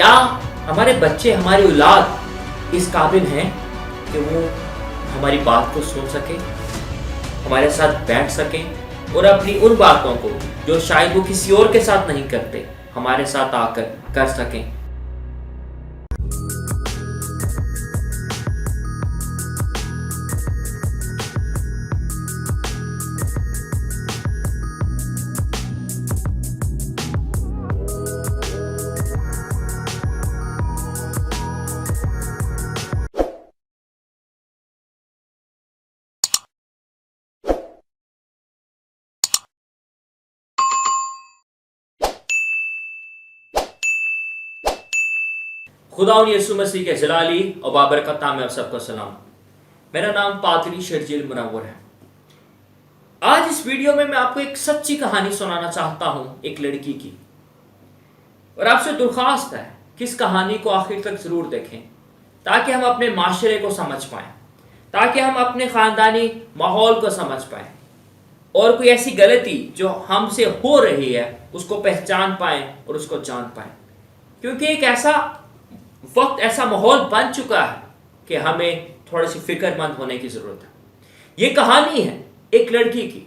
کیا ہمارے بچے، ہماری اولاد اس قابل ہیں کہ وہ ہماری بات کو سن سکیں، ہمارے ساتھ بیٹھ سکیں اور اپنی ان باتوں کو جو شاید وہ کسی اور کے ساتھ نہیں کرتے ہمارے ساتھ آ کر سکیں؟ خدا یسوع مسیح کے جلالی اور بابرکت نام میں آپ سب کو سلام۔ میرا نام پادری شرجیل منور ہے۔ آج اس ویڈیو میں آپ کو ایک سچی کہانی سنانا چاہتا ہوں، ایک لڑکی کی، اور آپ سے درخواست ہے کہ اس کہانی کو آخر تک ضرور دیکھیں تاکہ ہم اپنے معاشرے کو سمجھ پائیں، تاکہ ہم اپنے خاندانی ماحول کو سمجھ پائیں اور کوئی ایسی غلطی جو ہم سے ہو رہی ہے اس کو پہچان پائیں اور اس کو جان پائیں، کیونکہ ایک ایسا وقت، ایسا ماحول بن چکا ہے کہ ہمیں تھوڑی سی فکر مند ہونے کی ضرورت ہے۔ یہ کہانی ہے ایک لڑکی کی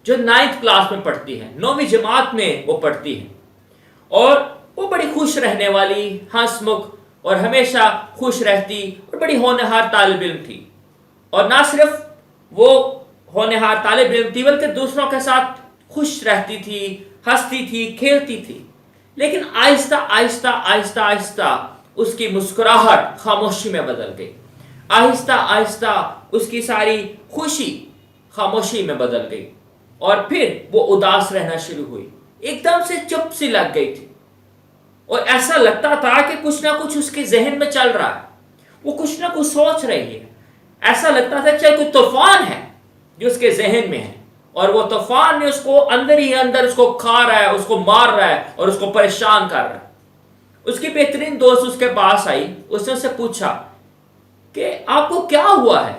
جو 9th کلاس میں پڑھتی ہے، 9ویں جماعت میں وہ پڑھتی ہے، اور وہ بڑی خوش رہنے والی، ہنس مکھ اور ہمیشہ خوش رہتی اور بڑی ہونہار طالب علم تھی۔ اور نہ صرف وہ ہونہار طالب علم تھی بلکہ دوسروں کے ساتھ خوش رہتی تھی، ہنستی تھی، کھیلتی تھی۔ لیکن آہستہ آہستہ آہستہ آہستہ اس کی مسکراہٹ خاموشی میں بدل گئی، آہستہ آہستہ اس کی ساری خوشی خاموشی میں بدل گئی، اور پھر وہ اداس رہنا شروع ہوئی، ایک دم سے چپ سی لگ گئی تھی، اور ایسا لگتا تھا کہ کچھ نہ کچھ اس کے ذہن میں چل رہا ہے، وہ کچھ نہ کچھ سوچ رہی ہے۔ ایسا لگتا تھا کہ کوئی طوفان ہے جو اس کے ذہن میں ہے، اور وہ طوفان نے اس کو اندر ہی اندر اس کو کھا رہا ہے، اس کو مار رہا ہے اور اس کو پریشان کر رہا ہے۔ اس کی بہترین دوست اس کے پاس آئی، اس نے اسے پوچھا کہ آپ کو کیا ہوا ہے؟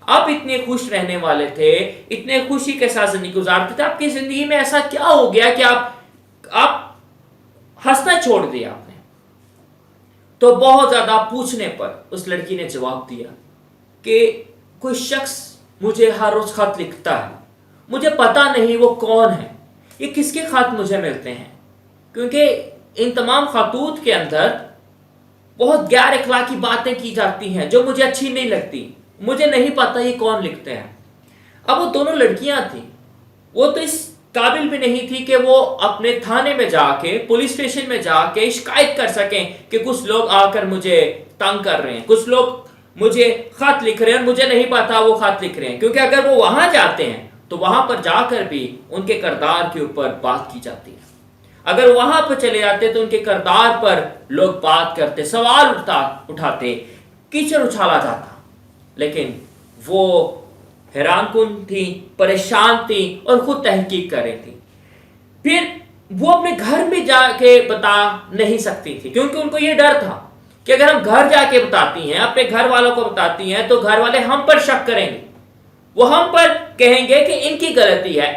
آپ اتنے خوش رہنے والے تھے، اتنے خوشی کے ساتھ زندگی گزارتے تھے، آپ کی زندگی میں ایسا کیا ہو گیا کہ آپ ہنسنا چھوڑ دیا آپ نے؟ تو بہت زیادہ پوچھنے پر اس لڑکی نے جواب دیا کہ کوئی شخص مجھے ہر روز خط لکھتا ہے، مجھے پتا نہیں وہ کون ہے، یہ کس کے خط مجھے ملتے ہیں، کیونکہ ان تمام خطوط کے اندر بہت غیر اخلاقی باتیں کی جاتی ہیں جو مجھے اچھی نہیں لگتی، مجھے نہیں پتا یہ کون لکھتے ہیں۔ اب وہ دونوں لڑکیاں تھیں، وہ تو اس قابل بھی نہیں تھی کہ وہ اپنے تھانے میں جا کے، پولیس اسٹیشن میں جا کے شکایت کر سکیں کہ کچھ لوگ آ کر مجھے تنگ کر رہے ہیں، کچھ لوگ مجھے خط لکھ رہے ہیں اور مجھے نہیں پتا وہ خط لکھ رہے ہیں، کیونکہ اگر وہ وہاں جاتے ہیں تو وہاں پر جا کر بھی ان کے کردار کے اوپر بات کی جاتی ہے۔ اگر وہاں پر چلے جاتے تو ان کے کردار پر لوگ بات کرتے، سوال اٹھاتے، کیچڑ اچھالا جاتا۔ لیکن وہ حیران کن تھی، پریشان تھی اور خود تحقیق کر رہی تھی۔ پھر وہ اپنے گھر میں جا کے بتا نہیں سکتی تھی، کیونکہ ان کو یہ ڈر تھا کہ اگر ہم گھر جا کے بتاتی ہیں، اپنے گھر والوں کو بتاتی ہیں، تو گھر والے ہم پر شک کریں گے، وہ ہم پر کہیں گے کہ ان کی غلطی ہے،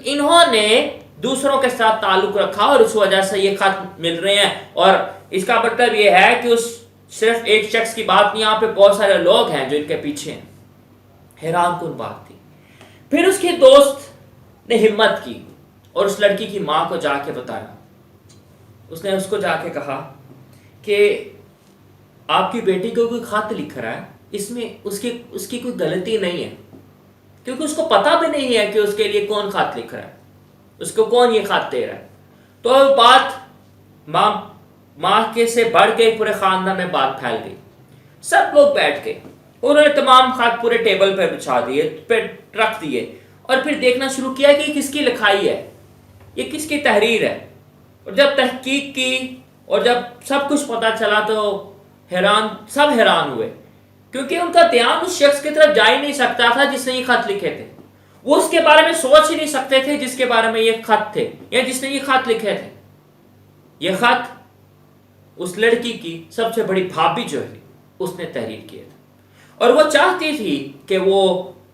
انہوں نے دوسروں کے ساتھ تعلق رکھا اور اس وجہ سے یہ خط مل رہے ہیں۔ اور اس کا مطلب یہ ہے کہ صرف ایک شخص کی بات نہیں، یہاں پہ بہت سارے لوگ ہیں جو ان کے پیچھے ہیں۔ حیران کن بات تھی۔ پھر اس کی دوست نے ہمت کی اور اس لڑکی کی ماں کو جا کے بتایا۔ اس نے اس کو جا کے کہا کہ آپ کی بیٹی کو کوئی خط لکھ رہا ہے، اس میں اس کی کوئی غلطی نہیں ہے، کیونکہ اس کو پتا بھی نہیں ہے کہ اس کے لیے کون خط لکھ رہا ہے، اس کو کون یہ خط دے رہا ہے۔ تو بات ماں کے سے بڑھ کے پورے خاندان میں بات پھیل گئی۔ سب لوگ بیٹھ گئے، انہوں نے تمام خط پورے ٹیبل پہ بچھا دیے، پہ رکھ دیے، اور پھر دیکھنا شروع کیا کہ یہ کس کی لکھائی ہے، یہ کس کی تحریر ہے۔ اور جب تحقیق کی اور جب سب کچھ پتا چلا تو سب حیران ہوئے، کیونکہ ان کا دھیان اس شخص کی طرف جا ہی نہیں سکتا تھا جس نے یہ خط لکھے تھے۔ وہ اس کے بارے میں سوچ ہی نہیں سکتے تھے جس کے بارے میں یہ خط تھے یا جس نے یہ خط لکھے تھے۔ یہ خط اس لڑکی کی سب سے بڑی بھابھی جو ہے اس نے تحریر کیا تھا، اور وہ چاہتی تھی کہ وہ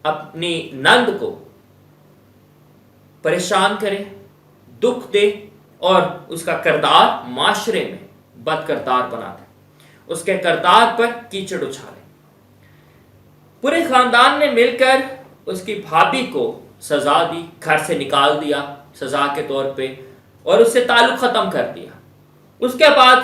اپنی نند کو پریشان کرے، دکھ دے اور اس کا کردار معاشرے میں बद किरदार बना दें, उसके किरदार पर कीचड़ उछालें। पूरे खानदान ने मिलकर उसकी भाभी को सजा दी, घर से निकाल दिया सजा के तौर पे, और उससे ताल्लुक खत्म कर दिया। उसके बाद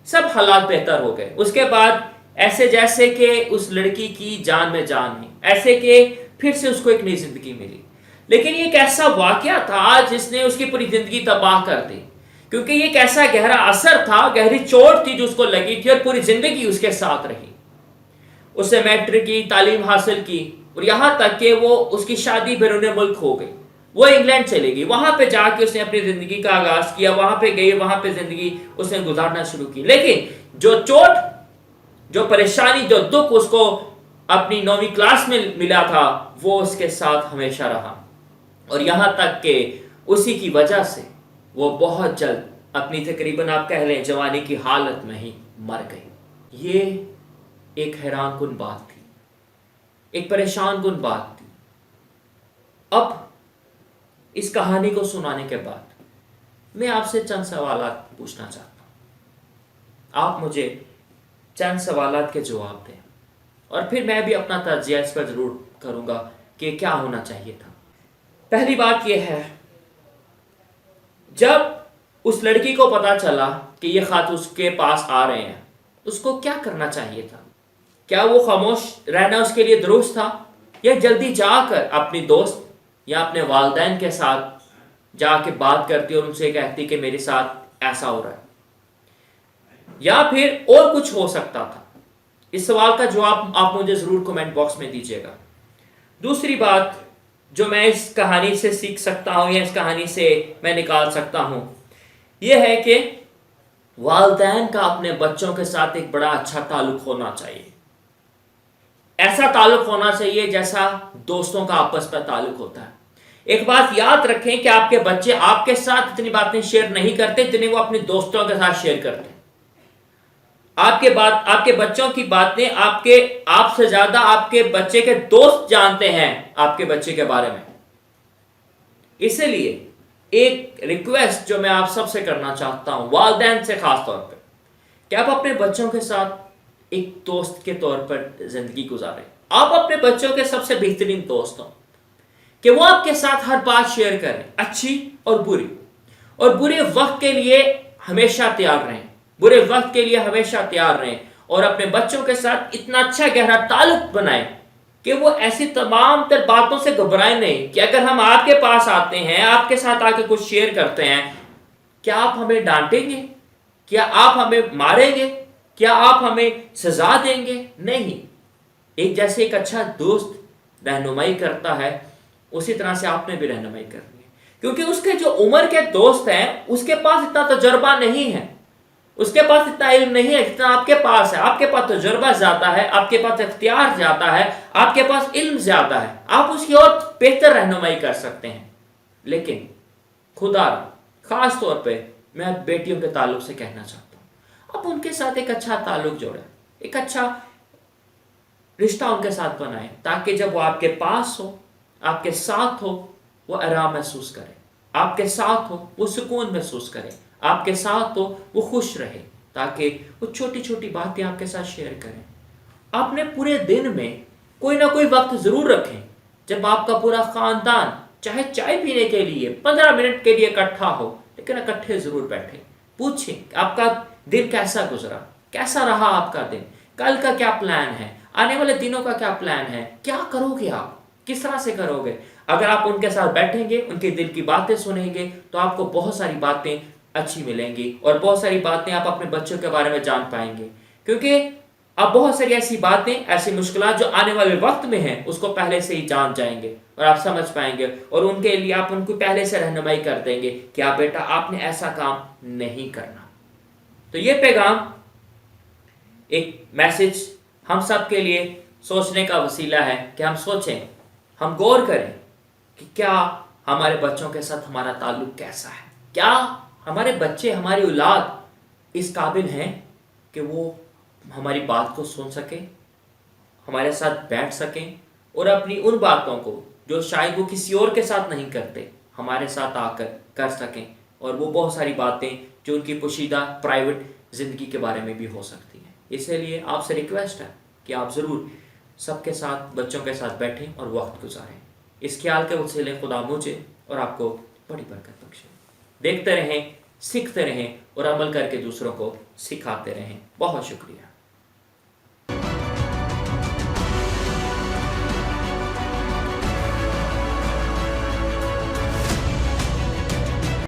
सब हालात बेहतर हो गए। उसके बाद ऐसे जैसे कि उस लड़की की जान में जान नहीं, ऐसे कि फिर से उसको एक नई जिंदगी मिली। लेकिन ये एक ऐसा वाकया था जिसने उसकी पूरी जिंदगी तबाह कर दी, क्योंकि ये एक ऐसा गहरा असर था, गहरी चोट थी जो उसको लगी थी और पूरी जिंदगी उसके साथ रही। उसने मैट्रिक की तालीम हासिल की और यहाँ तक कि वो उसकी शादी बैरून मुल्क हो गई। वो इंग्लैंड चली गई, वहां पे जाके उसने अपनी जिंदगी का आगाज किया, वहां पे गई, वहां पे जिंदगी उसने गुजारना शुरू की। लेकिन जो चोट, जो परेशानी, जो दुख उसको अपनी 9वीं क्लास में मिला था, वो उसके साथ हमेशा रहा। और यहां तक कि उसी की वजह से वो बहुत जल्द अपनी तकरीबन आप कह लें जवानी की हालत में ही मर गई। ये एक हैरान कुन बात थी, एक परेशान कुन बात थी। अब इस कहानी को सुनाने के बाद मैं आपसे चंद सवालात पूछना चाहता हूं। आप मुझे चंद सवालात के जवाब दें और फिर मैं भी अपना तज्जिया इस पर जरूर करूंगा कि क्या होना चाहिए था। पहली बात यह है, जब उस लड़की को पता चला कि ये खत उसके पास आ रहे हैं, उसको क्या करना चाहिए था? क्या वो खामोश रहना उसके लिए दुरुस्त था, या जल्दी जाकर अपनी दोस्त या अपने वालिदैन के साथ जाके बात करती और उनसे कहती कि मेरे साथ ऐसा हो रहा है? या फिर और कुछ हो सकता था? इस सवाल का जवाब आप मुझे जरूर कमेंट बॉक्स में दीजिएगा। दूसरी बात जो मैं इस कहानी से सीख सकता हूं या इस कहानी से मैं निकाल सकता हूं, यह है कि वालिदैन का अपने बच्चों के साथ एक बड़ा अच्छा ताल्लुक होना चाहिए। ऐसा ताल्लुक होना चाहिए जैसा दोस्तों का आपस में ताल्लुक होता है। एक बात याद रखें कि आपके बच्चे आपके साथ इतनी बातें शेयर नहीं करते जितनी वो अपने दोस्तों के साथ शेयर करते हैं। आपके बच्चों की बातें आपसे ज्यादा आपके बच्चे के दोस्त जानते हैं आपके बच्चे के बारे में। इसलिए एक रिक्वेस्ट जो मैं आप सबसे करना चाहता हूं, वालिदैन से खास तौर पर, कि आप अपने बच्चों के साथ एक दोस्त के तौर पर जिंदगी गुजारें। आप अपने बच्चों के सबसे बेहतरीन दोस्त हो, कि वो आपके साथ हर बात शेयर करें, अच्छी और बुरी, और बुरे वक्त के लिए हमेशा तैयार रहें, बुरे वक्त के लिए हमेशा तैयार रहें, और अपने बच्चों के साथ इतना अच्छा गहरा ताल्लुक बनाएं कि वो ऐसी तमाम तर बातों से घबराएं नहीं कि अगर हम आपके पास आते हैं, आपके साथ आके कुछ शेयर करते हैं, क्या आप हमें डांटेंगे? क्या आप हमें मारेंगे? क्या आप हमें सजा देंगे? नहीं। एक जैसे एक अच्छा दोस्त रहनुमाई करता है, उसी तरह से आपने भी रहनुमाई करनी है, क्योंकि उसके जो उम्र के दोस्त हैं उसके पास इतना तजुर्बा नहीं है, उसके पास इतना इल्म नहीं है जितना आपके पास है। आपके पास तजुर्बा ज्यादा है, आपके पास इख्तियार ज्यादा है, आपके पास इल्म ज्यादा है, आप उसकी और बेहतर रहनुमाई कर सकते हैं। लेकिन खुदा खास तौर पे मैं बेटियों के ताल्लुक से कहना चाहता हूं, आप उनके साथ एक अच्छा ताल्लुक जोड़ें, एक अच्छा रिश्ता उनके साथ बनाएं, ताकि जब वो आपके पास हो, आपके साथ हो, वो आराम महसूस करे, आपके साथ हो वो सुकून महसूस करे, आपके साथ हो वो खुश रहे, ताकि वो छोटी छोटी बातें आपके साथ शेयर करें। आपने पूरे दिन में कोई ना कोई वक्त जरूर रखें जब आपका पूरा खानदान चाहे चाय पीने के लिए 15 मिनट के लिए इकट्ठा हो, लेकिन इकट्ठे जरूर बैठे, पूछें आपका दिन कैसा गुजरा, कैसा रहा आपका दिन, कल का क्या प्लान है, आने वाले दिनों का क्या प्लान है, क्या करोगे आप, किस तरह से करोगे। अगर आप उनके साथ बैठेंगे, उनके दिल की बातें सुनेंगे, तो आपको बहुत सारी बातें अच्छी मिलेंगी और बहुत सारी बातें आप अपने बच्चों के बारे में जान पाएंगे, क्योंकि आप बहुत सारी ऐसी बातें, ऐसी मुश्किलात जो आने वाले वक्त में हैं, उसको पहले से ही जान जाएंगे और आप समझ पाएंगे, और उनके लिए आप उनको पहले से रहनुमाई कर देंगे कि आप बेटा आपने ऐसा काम नहीं करना। तो ये पैगाम, एक मैसेज हम सब के लिए सोचने का वसीला है कि हम सोचें, हम गौर करें कि क्या हमारे बच्चों के साथ हमारा ताल्लुक कैसा है, क्या हमारे बच्चे, हमारी औलाद इस काबिल हैं कि वो हमारी बात को सुन सकें, हमारे साथ बैठ सकें और अपनी उन बातों को जो शायद वो किसी और के साथ नहीं करते, हमारे साथ आकर कर सकें, और वो बहुत सारी बातें जो उनकी पोशीदा प्राइवेट زندگی کے بارے میں بھی ہو سکتی ہیں. اسی لیے آپ سے ریکویسٹ ہے کہ آپ ضرور سب کے ساتھ، بچوں کے ساتھ بیٹھیں اور وقت گزاریں. اس خیال کے وسیلے خدا مجھے اور آپ کو بڑی برکت بخشے. دیکھتے رہیں، سیکھتے رہیں اور عمل کر کے دوسروں کو سکھاتے رہیں. بہت شکریہ.